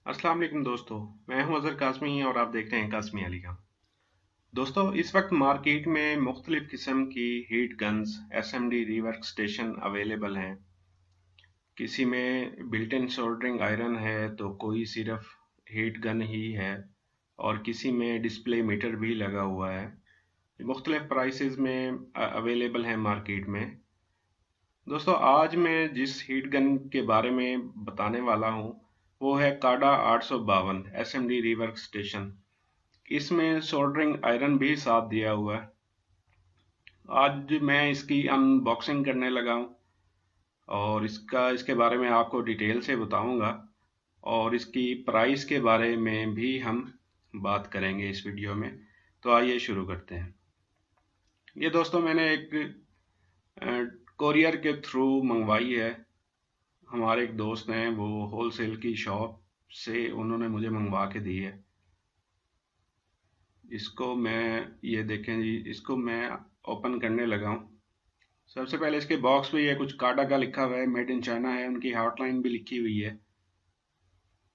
अस्सलाम वालेकुम दोस्तों। मैं हूं अज़हर काज़मी और आप देख रहे हैं काज़मी अलीगम। दोस्तों, इस वक्त मार्केट में मुख्तलिफ किस्म की heat guns SMD rework station available हैं। किसी में बिल्ट इन सोल्डरिंग आयरन है तो कोई सिर्फ हीट गन ही है और किसी में डिस्प्ले मीटर भी लगा हुआ है। मुख्तलिफ प्राइसेस में अवेलेबल हैं मार्केट में। दोस्तों, आज मैं जिस हीट गन के बारे में बताने वाला हूँ वो है काडा 852 एसएमडी रीवर्क स्टेशन। इसमें सोल्डरिंग आयरन भी साथ दिया हुआ है। आज मैं इसकी अनबॉक्सिंग करने लगा हूँ और इसके बारे में आपको डिटेल से बताऊंगा और इसकी प्राइस के बारे में भी हम बात करेंगे इस वीडियो में। तो आइए शुरू करते हैं। ये दोस्तों मैंने एक कोरियर के थ्रू मंगवाई है। हमारे एक दोस्त हैं, वो होलसेल की शॉप से उन्होंने मुझे मंगवा के दी है। इसको मैं ये देखें जी, इसको मैं ओपन करने लगा हूँ। सबसे पहले इसके बॉक्स पे ये कुछ काडा का लिखा हुआ है, मेड इन चाइना है, उनकी हॉटलाइन भी लिखी हुई है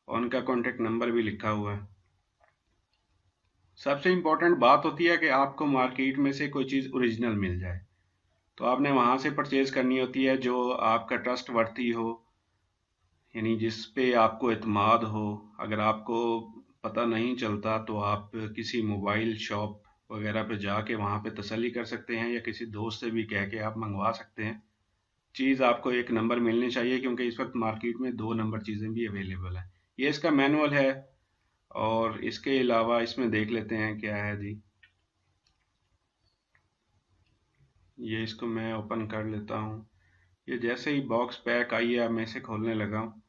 और उनका कॉन्टेक्ट नंबर भी लिखा हुआ है। सबसे इम्पोर्टेंट बात होती है कि आपको मार्केट में से कोई चीज़ ओरिजिनल मिल जाए, तो आपने वहाँ से परचेज करनी होती है जो आपका ट्रस्ट वर्ती हो, यानी जिस पे आपको एतमाद हो। अगर आपको पता नहीं चलता तो आप किसी मोबाइल शॉप वगैरह पे जाके वहाँ पे तसल्ली कर सकते हैं या किसी दोस्त से भी कह के आप मंगवा सकते हैं। चीज़ आपको एक नंबर मिलनी चाहिए क्योंकि इस वक्त मार्केट में 2 नंबर चीज़ें भी अवेलेबल हैं। ये इसका मैनुअल है और इसके अलावा इसमें देख लेते हैं क्या है जी। ये इसको मैं ओपन कर लेता हूँ। ये जैसे ही बॉक्स पैक आई है अब मैं इसे खोलने लगा हूँ।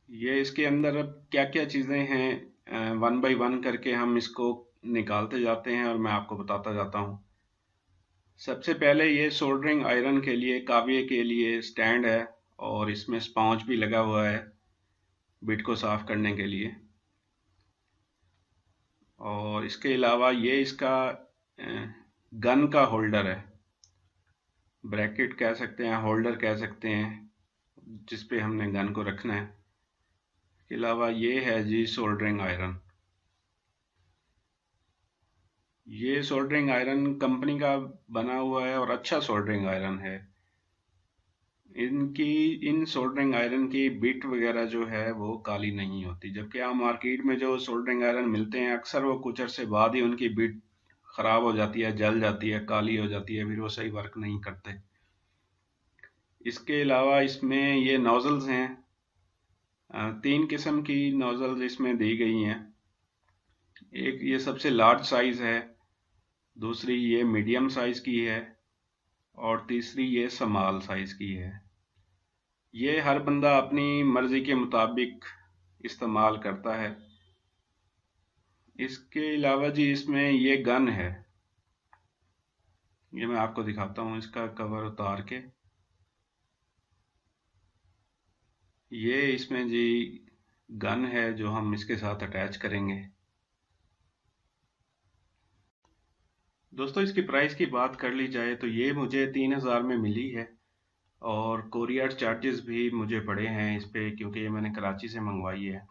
ये इसके अंदर अब क्या क्या चीज़ें हैं, वन बाय वन करके हम इसको निकालते जाते हैं और मैं आपको बताता जाता हूँ। सबसे पहले ये सोल्डरिंग आयरन के लिए, काविये के लिए स्टैंड है और इसमें स्पॉन्ज भी लगा हुआ है बिट को साफ करने के लिए। और इसके अलावा ये इसका गन का होल्डर है, ब्रैकेट कह सकते हैं, होल्डर कह सकते हैं, जिस पे हमने गन को रखना है। इसके अलावा ये है जी सोल्डरिंग आयरन। ये सोल्डरिंग आयरन कंपनी का बना हुआ है और अच्छा सोल्डरिंग आयरन है। इन सोल्डरिंग आयरन की बिट वगैरह जो है वो काली नहीं होती, जबकि आम मार्केट में जो सोल्डरिंग आयरन मिलते हैं अक्सर वो कुछ अरसे बाद ही उनकी बिट खराब हो जाती है, जल जाती है, काली हो जाती है, फिर वो सही वर्क नहीं करते। इसके अलावा इसमें ये नोजल्स हैं, 3 किस्म की नोजल्स इसमें दी गई हैं। एक ये सबसे लार्ज साइज है, दूसरी ये मीडियम साइज की है और तीसरी ये स्मॉल साइज की है। ये हर बंदा अपनी मर्जी के मुताबिक इस्तेमाल करता है। इसके अलावा जी इसमें ये गन है, ये मैं आपको दिखाता हूँ इसका कवर उतार के। ये इसमें जी गन है जो हम इसके साथ अटैच करेंगे। दोस्तों, इसकी प्राइस की बात कर ली जाए तो ये मुझे 3000 में मिली है और कोरियर चार्जेस भी मुझे पड़े हैं इस पे, क्योंकि ये मैंने कराची से मंगवाई है।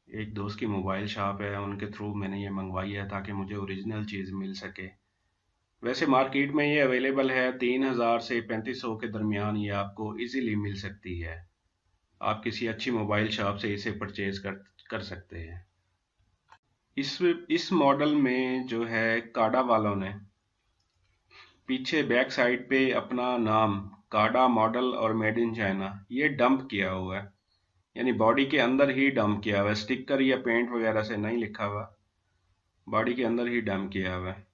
एक दोस्त की मोबाइल शॉप है, उनके थ्रू मैंने ये मंगवाई है ताकि मुझे ओरिजिनल चीज़ मिल सके। वैसे मार्केट में ये अवेलेबल है 3000 से 3500 के दरमियान, ये आपको इजीली मिल सकती है। आप किसी अच्छी मोबाइल शॉप से इसे परचेज कर सकते हैं। इस मॉडल में जो है काडा वालों ने पीछे बैक साइड पे अपना नाम काडा मॉडल और मेड इन चाइना ये डंप किया हुआ है, यानी बॉडी के अंदर ही डंप किया हुआ है, स्टिकर या पेंट वगैरह से नहीं लिखा हुआ, बॉडी के अंदर ही डंप किया हुआ है।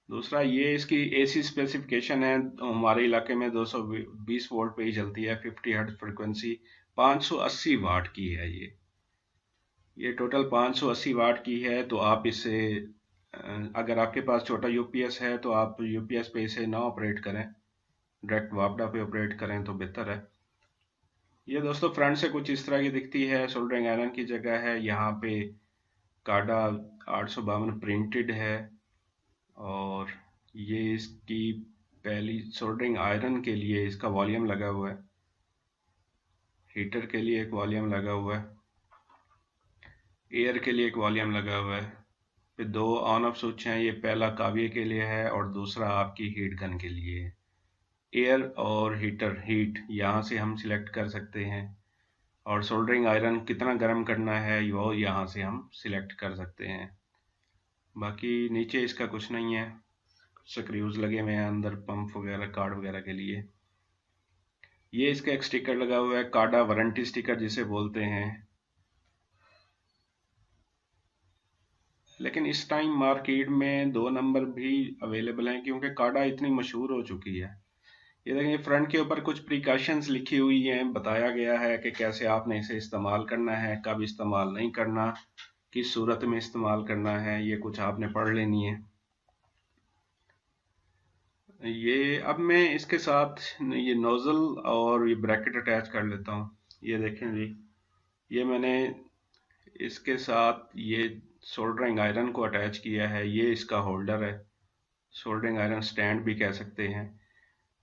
दूसरा, ये इसकी एसी स्पेसिफिकेशन है, हमारे इलाके में 220 वोल्ट पे ही चलती है, 50 हर्ट्ज फ्रिक्वेंसी, 580 वाट की है। ये टोटल 580 वाट की है। तो आप इसे अगर आपके पास छोटा यूपीएस है तो आप यूपीएस पे इसे ना ऑपरेट करें, डायरेक्ट वापडा पे ऑपरेट करें तो बेहतर है। ये दोस्तों फ्रंट से कुछ इस तरह की दिखती है, सोल्डरिंग आयरन की जगह है यहाँ पे काडा 852 प्रिंटेड है। और ये इसकी पहली सोल्डरिंग आयरन के लिए इसका वॉल्यूम लगा हुआ है, हीटर के लिए एक वॉल्यूम लगा हुआ है। एयर के लिए एक वॉल्यूम लगा हुआ है। फिर दो ऑन ऑफ स्विच हैं, ये पहला काव्य के लिए है और दूसरा आपकी हीट गन के लिए है। एयर और हीटर हीट यहाँ से हम सिलेक्ट कर सकते हैं, और सोल्डरिंग आयरन कितना गर्म करना है वो यहाँ से हम सिलेक्ट कर सकते हैं। बाकी नीचे इसका कुछ नहीं है, स्क्रूज लगे हुए हैं अंदर पंप वगैरह कार्ड वगैरह के लिए। ये इसका एक स्टिकर लगा हुआ है, काडा वारंटी स्टिकर जिसे बोलते हैं। लेकिन इस टाइम मार्केट में 2 नंबर भी अवेलेबल हैं, क्योंकि काडा इतनी मशहूर हो चुकी है। ये देखें, फ्रंट के ऊपर कुछ प्रिकॉशंस लिखी हुई हैं, बताया गया है कि कैसे आपने इसे इस्तेमाल करना है, कब इस्तेमाल नहीं करना, किस सूरत में इस्तेमाल करना है, ये कुछ आपने पढ़ लेनी है। ये अब मैं इसके साथ ये नोजल और ये ब्रैकेट अटैच कर लेता हूँ। ये देखें जी, ये मैंने इसके साथ ये सोल्डरिंग आयरन को अटैच किया है। ये इसका होल्डर है, सोल्डरिंग आयरन स्टैंड भी कह सकते हैं।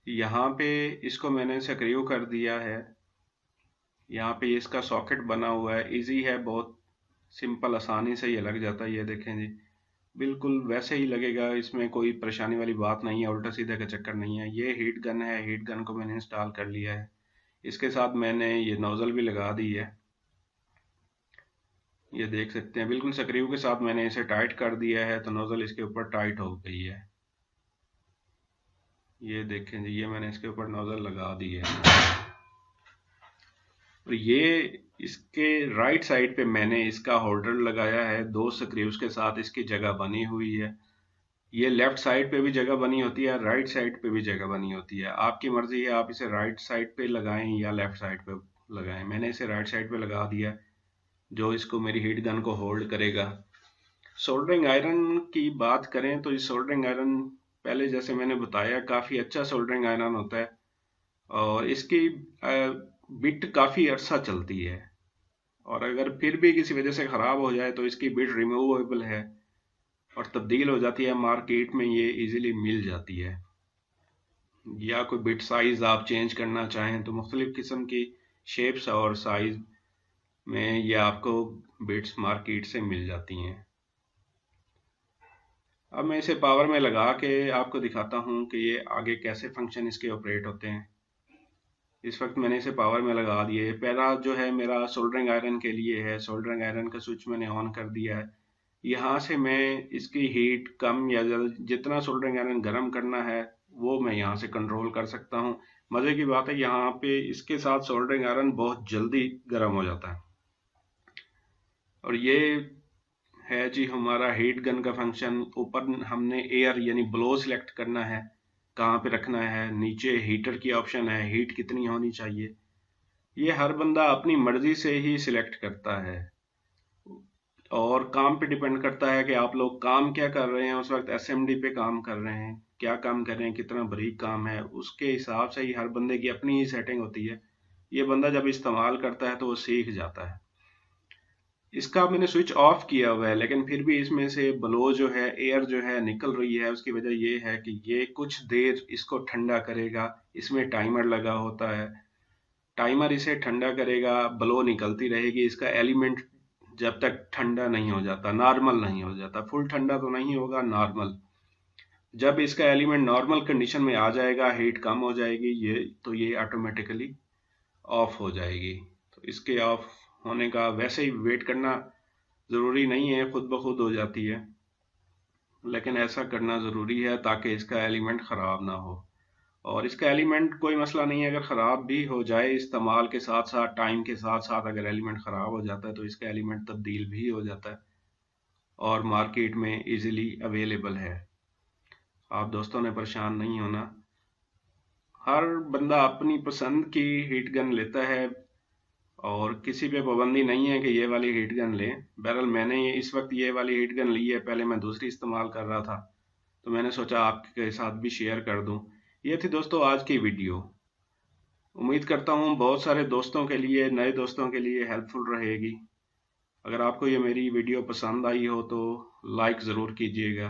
यहाँ पे इसको मैंने सक्रिय कर दिया है। यहाँ पे इसका सॉकेट बना हुआ है, इजी है, बहुत सिंपल, आसानी से ये लग जाता है। ये देखें जी, बिल्कुल वैसे ही लगेगा, इसमें कोई परेशानी वाली बात नहीं है, उल्टा सीधा का चक्कर नहीं है। ये हीट गन है, हीट गन को मैंने इंस्टॉल कर लिया है। इसके साथ मैंने ये नोजल भी लगा दी है। ये देख सकते हैं, बिल्कुल सक्रिय के साथ मैंने इसे टाइट कर दिया है, तो नोजल इसके ऊपर टाइट हो गई है। ये देखें जी, ये मैंने इसके ऊपर नोजल लगा दी है। और ये इसके राइट साइड पे मैंने इसका होल्डर लगाया है, 2 स्क्रूज के साथ इसकी जगह बनी हुई है। ये लेफ्ट साइड पे भी जगह बनी होती है, राइट साइड पे भी जगह बनी होती है। आपकी मर्जी है, आप इसे राइट साइड पे लगाएं या लेफ्ट साइड पे लगाएं। मैंने इसे राइट साइड पे लगा दिया, जो इसको मेरी हीट गन को होल्ड करेगा। सोल्डरिंग आयरन की बात करें तो इस सोल्डरिंग आयरन, पहले जैसे मैंने बताया, काफ़ी अच्छा सोल्डरिंग आयरन होता है, और इसकी बिट काफ़ी अरसा चलती है। और अगर फिर भी किसी वजह से ख़राब हो जाए तो इसकी बिट रिमूवेबल है और तब्दील हो जाती है, मार्केट में ये इजीली मिल जाती है। या कोई बिट साइज़ आप चेंज करना चाहें तो मुख्तलिफ़ किस्म की शेप्स और साइज़ में ये आपको बिट्स मार्केट से मिल जाती हैं। अब मैं इसे पावर में लगा के आपको दिखाता हूँ कि ये आगे कैसे फंक्शन इसके ऑपरेट होते हैं। इस वक्त मैंने इसे पावर में लगा दिए। पहला जो है मेरा सोल्डरिंग आयरन के लिए है, सोल्डरिंग आयरन का स्विच मैंने ऑन कर दिया है। यहाँ से मैं इसकी हीट कम या ज़्यादा, जितना सोल्डरिंग आयरन गर्म करना है वो मैं यहाँ से कंट्रोल कर सकता हूँ। मज़े की बात है, यहाँ पे इसके साथ सोल्डरिंग आयरन बहुत जल्दी गर्म हो जाता है। और ये है जी हमारा हीट गन का फंक्शन। ऊपर हमने एयर यानी ब्लो सिलेक्ट करना है, कहाँ पे रखना है। नीचे हीटर की ऑप्शन है, हीट कितनी होनी चाहिए। ये हर बंदा अपनी मर्जी से ही सिलेक्ट करता है, और काम पे डिपेंड करता है कि आप लोग काम क्या कर रहे हैं, उस वक्त एसएमडी पे काम कर रहे हैं, क्या काम कर रहे हैं, कितना बारीक काम है, उसके हिसाब से ही हर बंदे की अपनी ही सेटिंग होती है। ये बंदा जब इस्तेमाल करता है तो वो सीख जाता है। इसका मैंने स्विच ऑफ किया हुआ है, लेकिन फिर भी इसमें से ब्लो जो है, एयर जो है निकल रही है। उसकी वजह ये है कि ये कुछ देर इसको ठंडा करेगा। इसमें टाइमर लगा होता है, टाइमर इसे ठंडा करेगा, ब्लो निकलती रहेगी। इसका एलिमेंट जब तक ठंडा नहीं हो जाता, नॉर्मल नहीं हो जाता, फुल ठंडा तो नहीं होगा, नॉर्मल। जब इसका एलिमेंट नॉर्मल कंडीशन में आ जाएगा, हीट कम हो जाएगी, ये ऑटोमेटिकली ऑफ हो जाएगी। तो इसके ऑफ होने का वैसे ही वेट करना ज़रूरी नहीं है, खुद ब खुद हो जाती है, लेकिन ऐसा करना ज़रूरी है ताकि इसका एलिमेंट ख़राब ना हो। और इसका एलिमेंट कोई मसला नहीं है, अगर ख़राब भी हो जाए, इस्तेमाल के साथ साथ, टाइम के साथ साथ अगर एलिमेंट ख़राब हो जाता है तो इसका एलिमेंट तब्दील भी हो जाता है और मार्केट में इजीली अवेलेबल है। आप दोस्तों ने परेशान नहीं होना। हर बंदा अपनी पसंद की हीट गन लेता है, और किसी पे पाबंदी नहीं है कि ये वाली हीट गन लें। बहरहाल मैंने इस वक्त ये वाली हीट गन ली है, पहले मैं दूसरी इस्तेमाल कर रहा था, तो मैंने सोचा आपके साथ भी शेयर कर दूं। ये थी दोस्तों आज की वीडियो। उम्मीद करता हूँ बहुत सारे दोस्तों के लिए, नए दोस्तों के लिए हेल्पफुल रहेगी। अगर आपको ये मेरी वीडियो पसंद आई हो तो लाइक ज़रूर कीजिएगा।